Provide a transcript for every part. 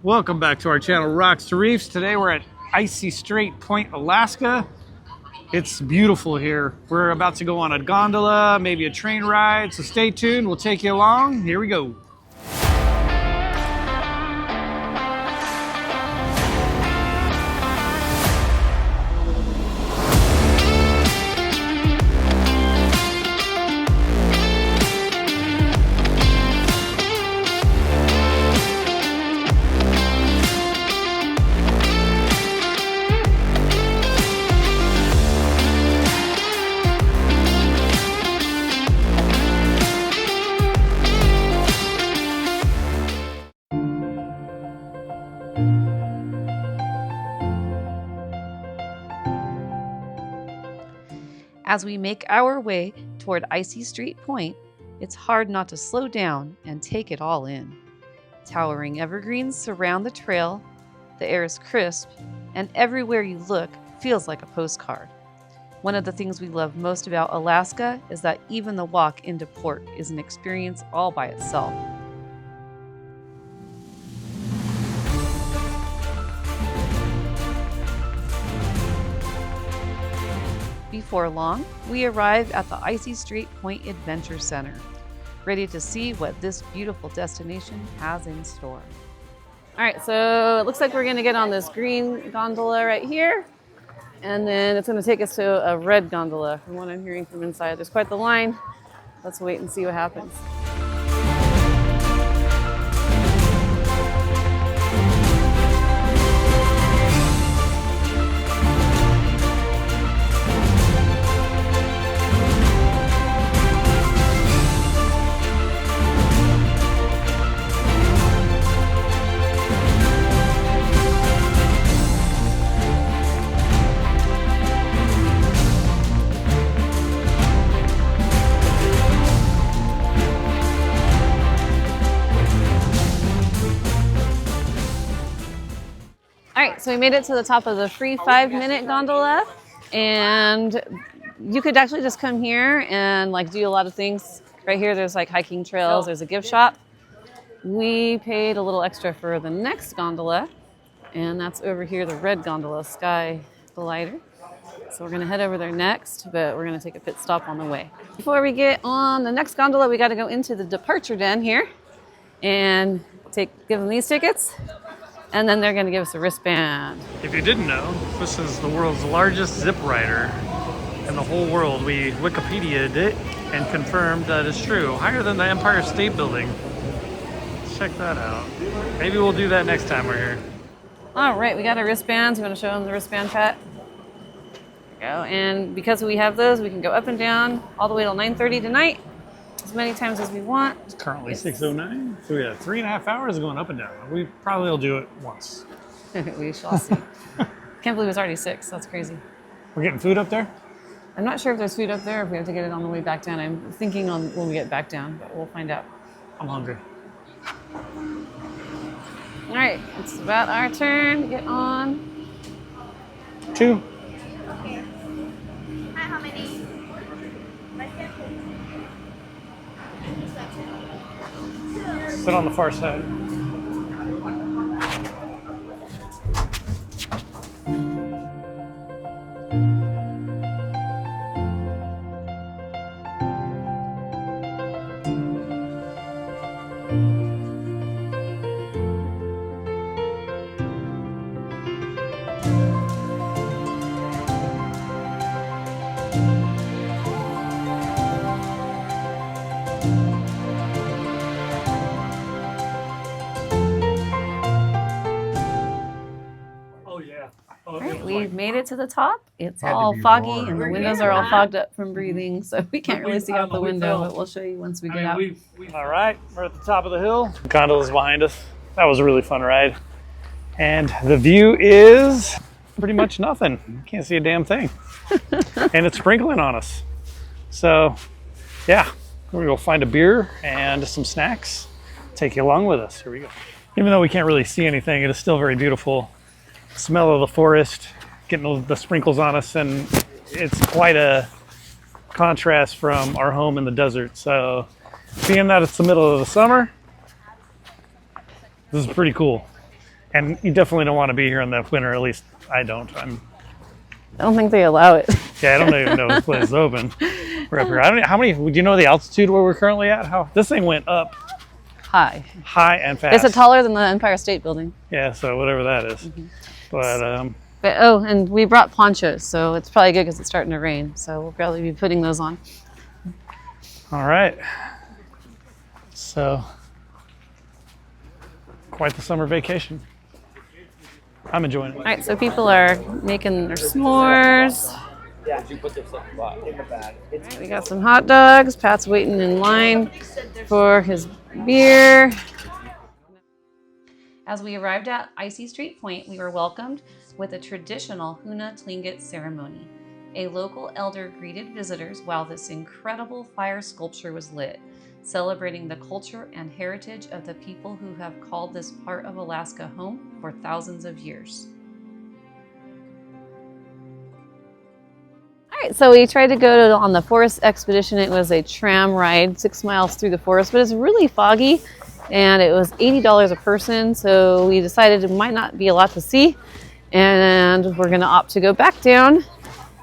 Welcome back to our channel, Rocks to Reefs. Today we're at Icy Strait Point, Alaska. It's beautiful here. We're about to go on a gondola, maybe a train ride, so stay tuned. We'll take you along. Here we go. As we make our way toward Icy Strait Point, it's hard not to slow down and take it all in. Towering evergreens surround the trail, the air is crisp, and everywhere you look feels like a postcard. One of the things we love most about Alaska is that even the walk into port is an experience all by itself. Before long, we arrive at the Icy Strait Point Adventure Center, ready to see what this beautiful destination has in store. All right, so it looks like we're gonna get on this green gondola right here, and then it's gonna take us to a red gondola from what I'm hearing from inside. There's quite the line. Let's wait and see what happens. All right, so we made it to the top of the free 5-minute gondola, and you could actually just come here and like do a lot of things. Right here, there's like hiking trails, there's a gift shop. We paid a little extra for the next gondola, and that's over here, the Red Gondola, Sky Glider. So we're gonna head over there next, but we're gonna take a pit stop on the way. Before we get on the next gondola, we gotta go into the departure den here and give them these tickets. And then they're going to give us a wristband. If you didn't know, this is the world's largest ZipRider in the whole world. We Wikipedia'd it and confirmed that it's true. Higher than the Empire State Building. Check that out. Maybe we'll do that next time we're here. All right, we got our wristbands. You want to show them the wristband, Pat? There we go. And because we have those, we can go up and down all the way till 9:30 tonight, as many times as we want. It's currently 6:09, so we have 3.5 hours going up and down. We probably will do it once. We shall see. Can't believe it's already 6. That's crazy. We're getting food up there? I'm not sure if there's food up there or if we have to get it on the way back down. I'm thinking on when we get back down, but we'll find out. I'm hungry. All right, it's about our turn to get on. 2. Hi, how many? Sit on the far side. We've made it to the top. It's all foggy and the windows are all fogged up from breathing, so we can't really see out the window, but we'll show you once we get out. All right, we're at the top of the hill. The gondola's behind us. That was a really fun ride. And the view is pretty much nothing. You can't see a damn thing. And it's sprinkling on us. So, yeah, we're gonna go find a beer and some snacks. Take you along with us. Here we go. Even though we can't really see anything, it is still very beautiful. Smell of the forest, getting the sprinkles on us, and it's quite a contrast from our home in the desert. So being that it's the middle of the summer, this is pretty cool. And you definitely don't want to be here in the winter, at least I don't. I don't think they allow it. Yeah, I don't even know if this place is open. We're up here. I don't know how many. Do you know the altitude where we're currently at? How this thing went up high and fast. It's taller than the Empire State Building. Yeah, so whatever that is. But oh, and we brought ponchos, so it's probably good because it's starting to rain. So we'll probably be putting those on. All right. So quite the summer vacation. I'm enjoying it. All right, so people are making their s'mores. Yeah, you put this in the bag. All right, we got some hot dogs. Pat's waiting in line for his beer. As we arrived at Icy Strait Point, we were welcomed with a traditional Huna Tlingit ceremony. A local elder greeted visitors while this incredible fire sculpture was lit, celebrating the culture and heritage of the people who have called this part of Alaska home for thousands of years. All right, so we tried to go on the forest expedition. It was a tram ride, 6 miles through the forest, but it's really foggy, and it was $80 a person, so we decided it might not be a lot to see, and we're going to opt to go back down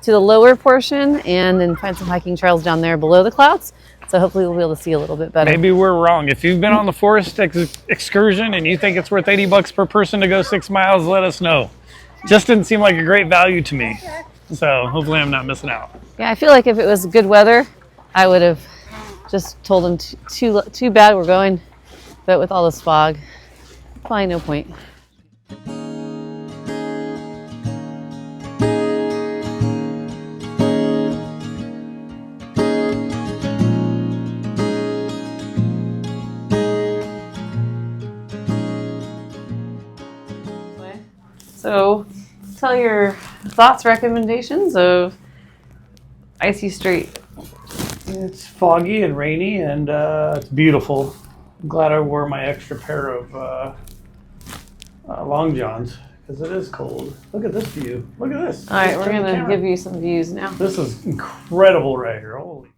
to the lower portion and then find some hiking trails down there below the clouds. So hopefully we'll be able to see a little bit better. Maybe we're wrong. If you've been on the forest excursion and you think it's worth $80 per person to go 6 miles, let us know. Just didn't seem like a great value to me. So hopefully I'm not missing out. Yeah, I feel like if it was good weather, I would have just told them too bad we're going. But with all this fog, probably no point. So tell your thoughts, recommendations of Icy Strait. It's foggy and rainy, and it's beautiful. I'm glad I wore my extra pair of long johns because it is cold. Look at this view. Look at this. All right, we're going to give you some views now. This is incredible right here. Holy.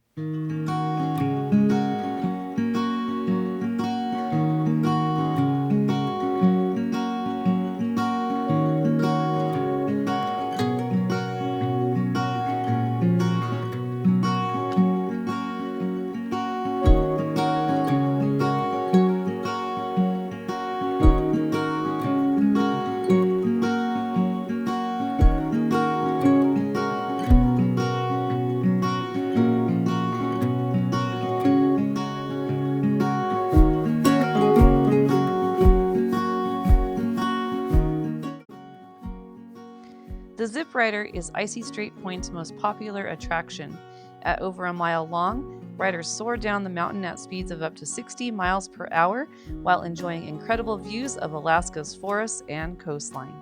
The ZipRider is Icy Strait Point's most popular attraction. At over a mile long, riders soar down the mountain at speeds of up to 60 miles per hour while enjoying incredible views of Alaska's forests and coastline.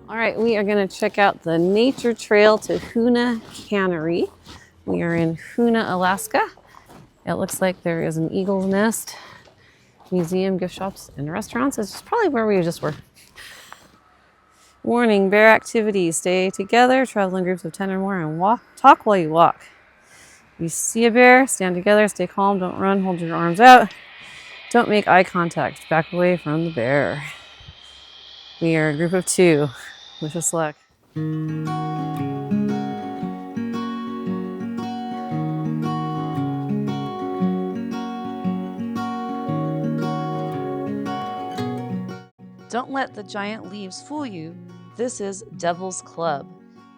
All right, we are going to check out the nature trail to Hoonah Cannery. We are in Hoonah, Alaska. It looks like there is an eagle's nest, museum, gift shops, and restaurants. It's probably where we just were. Warning, bear activities. Stay together, travel in groups of 10 or more, and talk while you walk. If you see a bear, stand together, stay calm, don't run, hold your arms out. Don't make eye contact, back away from the bear. We are a group of 2. Wish us luck. Don't let the giant leaves fool you. This is Devil's Club.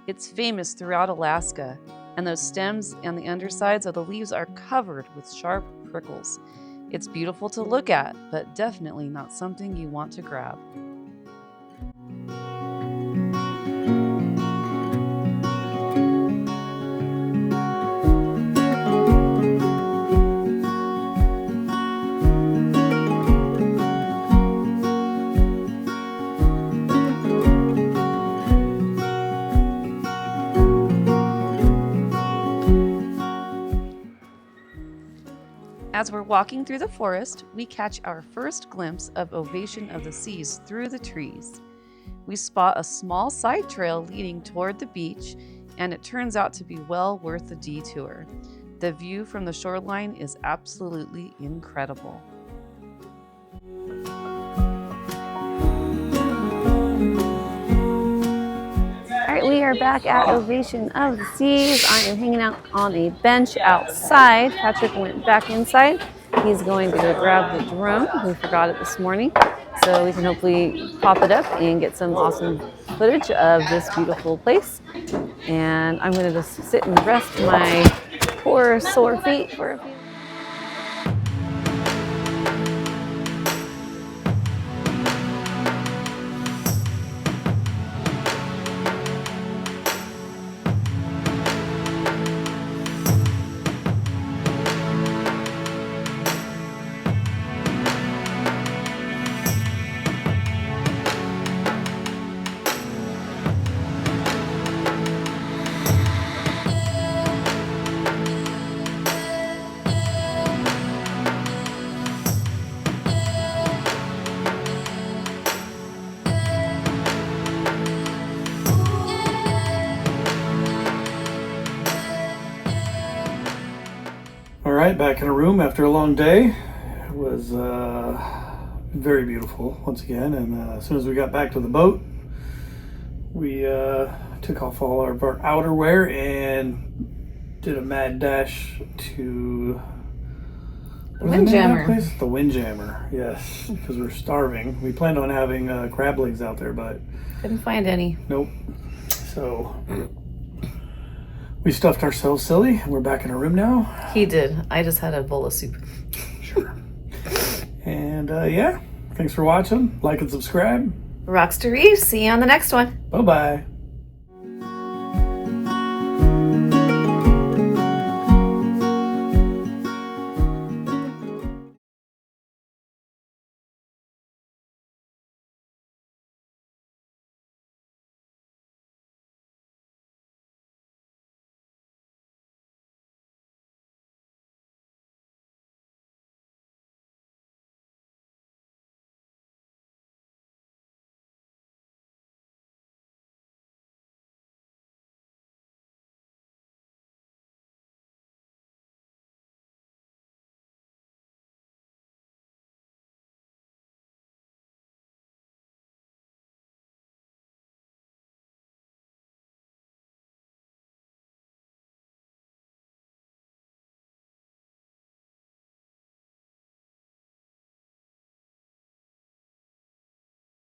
It's famous throughout Alaska, and those stems and the undersides of the leaves are covered with sharp prickles. It's beautiful to look at, but definitely not something you want to grab. As we're walking through the forest, we catch our first glimpse of Ovation of the Seas through the trees. We spot a small side trail leading toward the beach, and it turns out to be well worth the detour. The view from the shoreline is absolutely incredible. back at Ovation of the Seas. I am hanging out on a bench outside. Patrick went back inside. He's going to go grab the drone. We forgot it this morning. So we can hopefully pop it up and get some awesome footage of this beautiful place. And I'm going to just sit and rest my poor sore feet for a few minutes. All right, back in a room after a long day. It was very beautiful once again, and as soon as we got back to the boat, we took off all of our outerwear and did a mad dash to Windjammer. The Windjammer, yes, because we're starving. We planned on having crab legs out there, but Couldn't find any. nope. So we stuffed ourselves silly, and we're back in our room now. He did. I just had a bowl of soup. Sure. And yeah, thanks for watching. Like and subscribe. Rocks to Reefs. See you on the next one. Bye-bye.